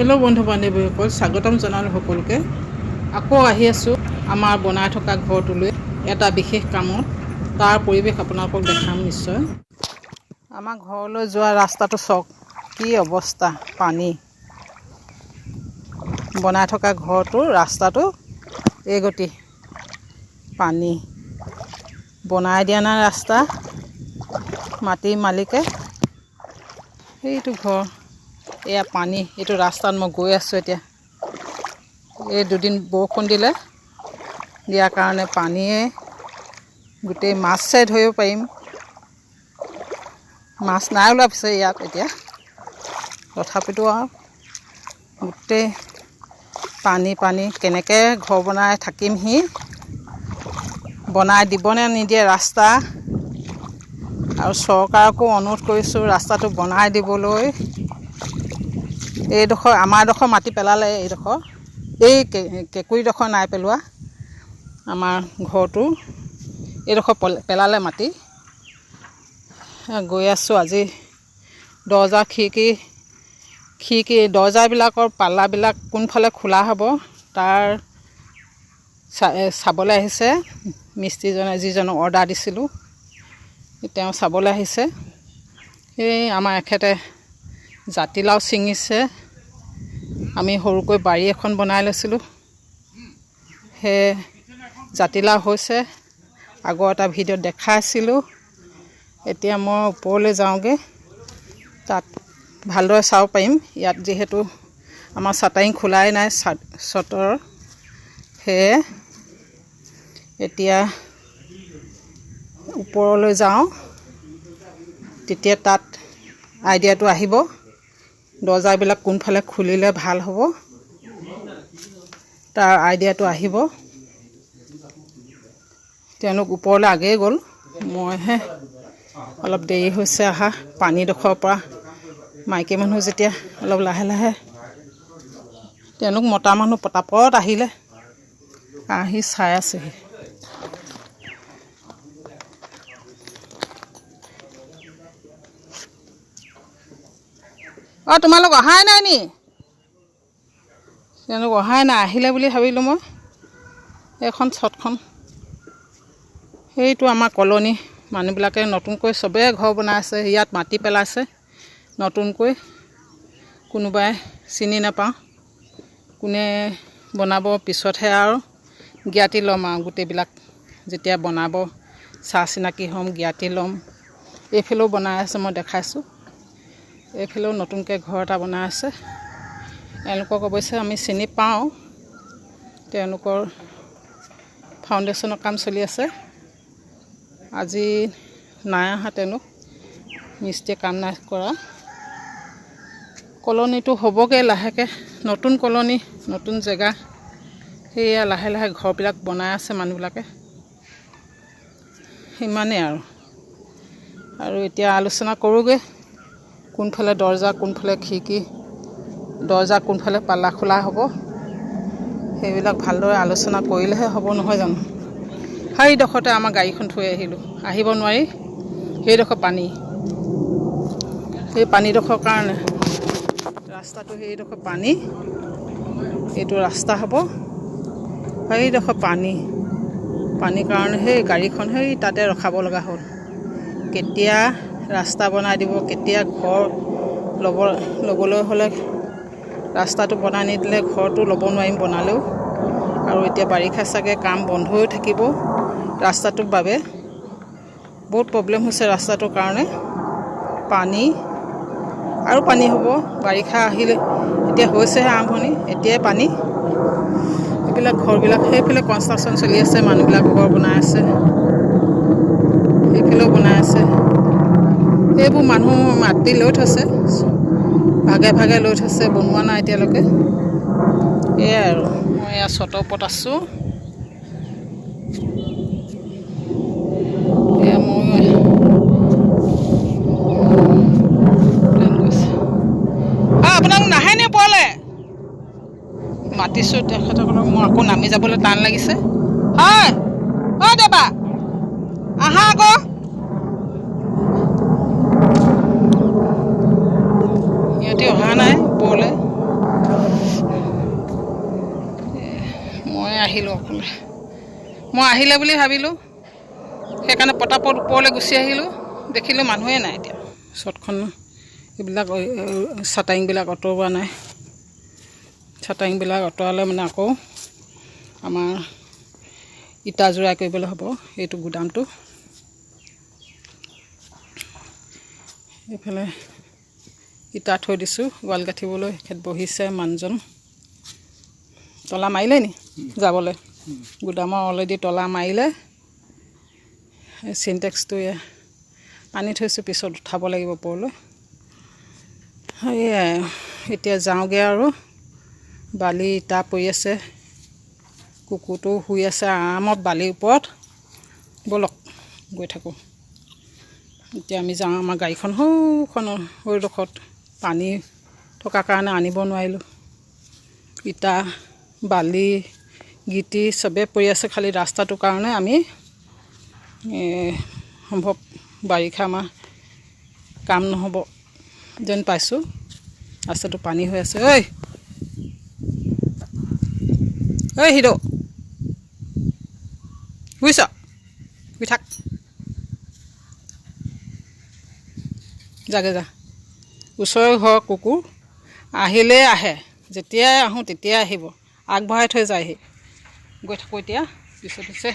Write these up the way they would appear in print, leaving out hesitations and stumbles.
Hello' বন্ধু বান্ধৱীসকল, স্বাগতম জনালোঁ সকলোকে। আকৌ আহি আছোঁ আমাৰ বনাই থকা ঘৰটোলৈ এটা বিশেষ কামত। তাৰ পৰিৱেশ আপোনালোকক দেখাম নিশ্চয়। আমাৰ ঘৰলৈ যোৱা ৰাস্তাটো চাওক, কি অৱস্থা। পানী বনাই থকা ঘৰটোৰ ৰাস্তাটো এই গতি, পানী। বনাই দিয়া নাই ৰাস্তা, মাটিৰ মালিকে। সেইটো ঘৰ, এয়া পানী। এইটো ৰাস্তাত মই গৈ আছোঁ এতিয়া। এই দুদিন বৰষুণ দিয়াৰ কাৰণে পানীয়ে গোটেই মাছে ধৰিব পাৰিম। মাছ নাই ওলোৱা পিছে ইয়াত এতিয়া, তথাপিতো আৰু গোটেই পানী কেনেকৈ ঘৰ বনাই থাকিমহি। বনাই দিবনে নিদিয়ে ৰাস্তা। আৰু চৰকাৰকো অনুৰোধ কৰিছোঁ ৰাস্তাটো বনাই দিবলৈ। এইডোখৰ আমাৰ ডোখৰ মাটি পেলালে, এই কেঁকুৰিডোখৰ নাই পেলোৱা। আমাৰ ঘৰটো এইডোখৰ পেলালে মাটি। গৈ আছোঁ আজি। দৰ্জা খিৰিকী দৰ্জাবিলাকৰ পাল্লাবিলাক কোনফালে খোলা হ'ব তাৰ চাবলৈ আহিছে মিস্ত্ৰীজনে, যিজনক অৰ্ডাৰ দিছিলোঁ। তেওঁ চাবলৈ আহিছে। সেই আমাৰ এখেতে জাতিলাও ছিঙিছে। আমি সৰুকৈ বাৰী এখন বনাই লৈছিলোঁ, সেই জাতিলাও হৈছে। আগৰ এটা ভিডিঅ'ত দেখাইছিলোঁ। এতিয়া মই ওপৰলৈ যাওঁগৈ, তাত ভালদৰে চাব পাৰিম। ইয়াত যিহেতু আমাৰ চাটাৰিং খোলাই নাই চটৰ, সেয়ে এতিয়া ওপৰলৈ যাওঁ, তেতিয়া তাত আইডিয়াটো আহিব। দৰ্জাবিলাক কোনফালে খুলিলে ভাল হ'ব তাৰ আইডিয়াটো আহিব। তেওঁলোক ওপৰলৈ আগেই গ'ল, মইহে অলপ দেৰি হৈছে অহা। পানীডোখৰৰ পৰা মাইকী মানুহ যেতিয়া অলপ লাহে লাহে, তেওঁলোক মতা মানুহ পতাপত আহিলে, আহি চাই আছেহি। তোমালোক অহাই নাই নি? তেওঁলোক অহাই নাই, আহিলে বুলি ভাবিলোঁ মই। এইখন চটখন, সেইটো আমাৰ কলনী। মানুহবিলাকে নতুনকৈ চবেই ঘৰ বনাই আছে। ইয়াত মাটি পেলাইছে নতুনকৈ। কোনোবাই চিনি নাপাওঁ কোনে বনাব, পিছতহে আৰু জ্ঞাতি ল'ম আৰু গোটেইবিলাক যেতিয়া বনাব, চাহ চিনাকি হ'ম, জ্ঞাতি ল'ম। এইফালেও বনাই আছে, মই দেখাইছোঁ। এইফালেও নতুনকৈ ঘৰ এটা বনাই আছে। এওঁলোকক অৱশ্যে আমি চিনি পাওঁ, তেওঁলোকৰ ফাউণ্ডেশ্যনৰ কাম চলি আছে। আজি নাই অহা তেওঁলোক, মিস্ত্ৰীয়ে কাম নাই কৰা। কলনীটো হ'বগৈ লাহেকৈ, নতুন কলনী, নতুন জেগা। সেয়া লাহে লাহে ঘৰবিলাক বনাই আছে মানুহবিলাকে। সিমানেই আৰু এতিয়া আলোচনা কৰোঁগৈ, কোনফালে দৰ্জা, কোনফালে খিৰিকী, দৰ্জা কোনফালে পাল্লা খোলা হ'ব। সেইবিলাক ভালদৰে আলোচনা কৰিলেহে হ'ব, নহয় জানো। সেইডোখৰতে আমাৰ গাড়ীখন থৈ আহিব নোৱাৰি। সেইডোখৰ পানী, সেই পানীডোখৰ কাৰণে ৰাস্তাটো, সেইডোখৰ পানী, এইটো ৰাস্তা হ'ব। সেইডোখৰ পানীৰ কাৰণে সেই গাড়ীখন সেই তাতে ৰখাব লগা হ'ল। কেতিয়া ৰাস্তা বনাই দিব, কেতিয়া ঘৰ ল'বলৈ হ'লে ৰাস্তাটো বনাই নিদিলে ঘৰটো ল'ব নোৱাৰিম বনালেও। আৰু এতিয়া বাৰিষা চাগে কাম বন্ধ হৈ থাকিব ৰাস্তাটোৰ বাবে। বহুত প্ৰব্লেম হৈছে ৰাস্তাটোৰ কাৰণে। পানী আৰু পানী হ'ব বাৰিষা আহিলে। এতিয়া হৈছেহে আৰম্ভণি, এতিয়াই পানী। এইবিলাক ঘৰবিলাক, সেইফালে কনষ্ট্ৰাকশ্যন চলি আছে, মানুহবিলাক ঘৰ বনাই আছে, সেইফালেও বনাই আছে। এইবোৰ মানুহ মাটি লৈ থৈছে, ভাগে ভাগে লৈ থৈছে, বনোৱা নাই এতিয়ালৈকে। এয়াই আৰু মই এয়া চটৰ ওপৰত আছোঁ। এয়া মই আপোনালোক নাহে নি ওপৰলৈ? মাতিছোঁ তেখেতসকলক। মোৰ আকৌ নামি যাবলৈ টান লাগিছে। হয় দেবা, আহা আকৌ। সিহঁতি অহা নাই ওপৰলৈ। আহিলোঁ অকলে। মই আহিলে বুলি ভাবিলোঁ, সেইকাৰণে পটাপট ওপৰলৈ গুচি আহিলোঁ। দেখিলোঁ মানুহে নাই এতিয়া চটখন। এইবিলাক চাটাৰিংবিলাক আঁতৰোৱা নাই। চাটাৰিংবিলাক আঁতৰালে মানে আকৌ আমাৰ ইটা জোৰাই কৰিবলৈ হ'ব এইটো গুদামটো। এইফালে ইটা থৈ দিছোঁ ৱাল গাঁঠিবলৈ। এখেত বহিছে মানুহজন। তলা মাৰিলে নি যাবলৈ? গুদামৰ অলৰেডি তলা মাৰিলে। চিনটেক্সটো আনি থৈছোঁ, পিছত উঠাব লাগিব ওপৰলৈ। সেয়াই এতিয়া যাওঁগৈ আৰু। বালি ইটা পৰি আছে, কুকুৰটো শুই আছে আৰামত বালিৰ ওপৰত। ব'লক গৈ থাকোঁ। এতিয়া আমি যাওঁ। আমাৰ গাড়ীখন সৌডোখৰত পানী থকাৰ কাৰণে আনিব নোৱাৰিলোঁ। ইটা বালি গিটি চবেই পৰি আছে, খালি ৰাস্তাটোৰ কাৰণে আমি সম্ভৱ বাৰিষা মাহ কাম নহ'ব যেন পাইছোঁ। ৰাস্তাটো পানী হৈ আছে। ঐ হিৰ' বুজিছ, শুই থাক, যাগে যা। ওচৰৰ ঘৰৰ কুকুৰ আহিলেই আহে, যেতিয়াই আহোঁ তেতিয়াই আহিব, আগবঢ়াই থৈ যায়হি। গৈ থাকোঁ এতিয়া পিছে পিছে।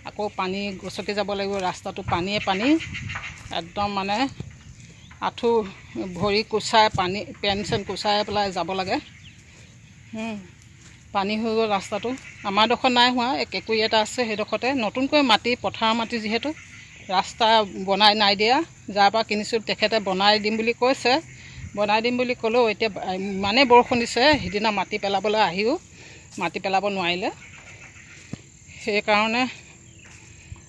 আকৌ পানী গছকি যাব লাগিব। ৰাস্তাটো পানীয়ে পানী, একদম মানে আঁঠু ভৰি কোচাই পানী পেন চেন কোচাই পেলাই যাব লাগে। পানী হৈ গ'ল ৰাস্তাটো। আমাৰ ডোখৰত নাই হোৱা, কেঁকুৰি এটা আছে সেইডোখৰতে নতুনকৈ মাটি, পথাৰৰ মাটি যিহেতু ৰাস্তা বনাই নাই দিয়া। যাৰ পৰা কিনিছোঁ তেখেতে বনাই দিম বুলি কৈছে। বনাই দিম বুলি ক'লেও এতিয়া ইমানেই বৰষুণ দিছে, সিদিনা মাটি পেলাবলৈ আহিও মাটি পেলাব নোৱাৰিলে। সেইকাৰণে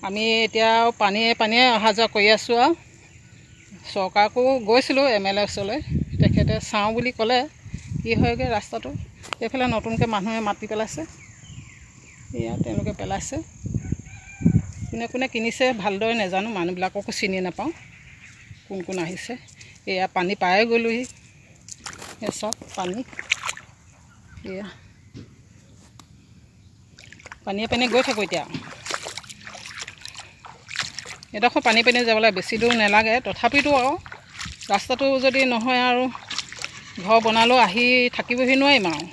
আমি এতিয়া পানীয়ে পানীয়ে অহা যোৱা কৰি আছোঁ আৰু। চৰকাৰকো গৈছিলোঁ MLA ওচৰলৈ, তেখেতে চাওঁ বুলি ক'লে। কি হয়গৈ ৰাস্তাটো। এইফালে নতুনকৈ মানুহে মাটি পেলাইছে, এয়া তেওঁলোকে পেলাইছে। কোনে কোনে কিনিছে ভালদৰে নাজানো, মানুহবিলাককো চিনি নাপাওঁ কোন কোন আহিছে। এয়া পানী পায়ে গ'লোহি, এই চব পানী। এয়া পানীয়ে পানীয়ে গৈ থাকোঁ এতিয়া। এডোখৰ পানী পানী যাবলৈ বেছি দূৰ নালাগে, তথাপিতো আৰু ৰাস্তাটো যদি নহয় আৰু ঘৰ বনালেও আহি থাকিবহি নোৱাৰিম আৰু।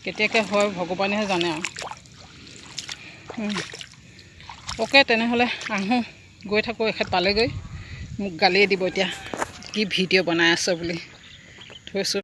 কেতিয়াকৈ হয় ভগৱানেহে জানে আৰু। অ'কে তেনেহ'লে আহোঁ, গৈ থাকোঁ। এখেত পালেগৈ, মোক গালিয়ে দিব এতিয়া কি ভিডিঅ' বনাই আছ বুলি। থৈছোঁ।